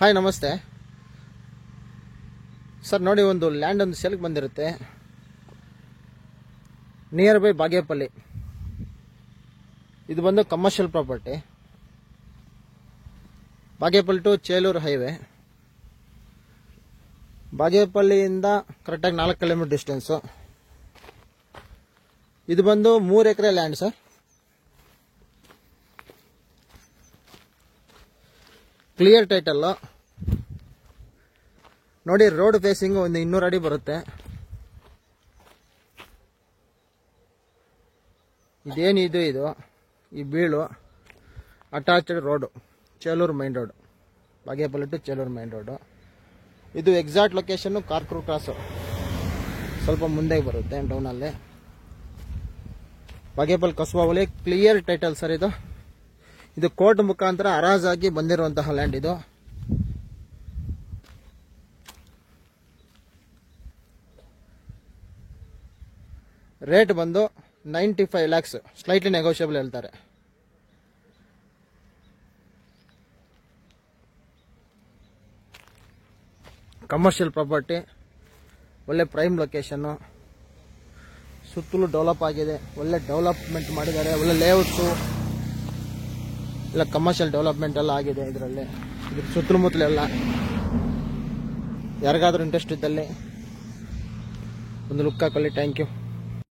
Hi ನಮಸ್ತೆ sir. ನೋಡಿ, ಒಂದು ಲ್ಯಾಂಡ್ ಒಂದು ಸೇಲ್ಗೆ ಬಂದಿರುತ್ತೆ ನಿಯರ್ ಬೈ ಬಾಗೇಪಲ್ಲಿ. ಇದು ಬಂದು commercial property. Bagepalli to Chelur highway. ಬಾಗೇಪಲ್ಲಿಯಿಂದ ಕರೆಕ್ಟಾಗಿ 4 ಕಿಲೋಮೀಟರ್ ಡಿಸ್ಟೆನ್ಸು. ಇದು ಬಂದು 3 acre land sir. Clear title. ನೋಡಿ, ರೋಡ್ ಫೇಸಿಂಗ್ ಒಂದು 200 ಅಡಿ ಬರುತ್ತೆ. ಇದೇನಿದು, ಇದು ಈ ಬೀಳು attached road, Chelur main road, Bagepalli to Chelur main road. ಇದು ಎಕ್ಸಾಕ್ಟ್ ಲೊಕೇಶನ್ ಕಾರ್ಕೂರ್ ಕ್ರಾಸು, ಸ್ವಲ್ಪ ಮುಂದೆ ಬರುತ್ತೆ ಟೌನಲ್ಲಿ. ಬಾಗೇಪಲ್ಲಿ ಕಸ್ಬಾವಳಿ. Clear title sir. ಇದು ಕೋರ್ಟ್ ಮುಖಾಂತರ ಹರಾಜಾಗಿ ಬಂದಿರುವಂತಹ ಲ್ಯಾಂಡ್. ಇದು ರೇಟ್ ಬಂದು 95 lakhs, ಸ್ಲೈಟ್ಲಿ ನೆಗೋಷಿಯಬಲ್ ಹೇಳ್ತಾರೆ. ಕಮರ್ಷಿಯಲ್ ಪ್ರಾಪರ್ಟಿ, ಒಳ್ಳೆ ಪ್ರೈಮ್ ಲೊಕೇಶನ್ನು, ಸುತ್ತಲೂ ಡೆವಲಪ್ ಆಗಿದೆ, ಒಳ್ಳೆ ಡೆವಲಪ್ಮೆಂಟ್ ಮಾಡಿದ್ದಾರೆ, ಒಳ್ಳೆ ಲೇಔಟ್ಸು ಎಲ್ಲ ಕಮರ್ಷಿಯಲ್ ಡೆವಲಪ್ಮೆಂಟ್ ಎಲ್ಲ ಆಗಿದೆ ಇದರಲ್ಲಿ. ಇದ್ರ ಸುತ್ತಮುತ್ತಲೆಲ್ಲ ಯಾರಿಗಾದ್ರೂ ಇಂಟ್ರೆಸ್ಟ್ ಇದ್ದಲ್ಲಿ ಒಂದು ಲುಕ್ ಹಾಕೊಳ್ಳಿ. Thank you.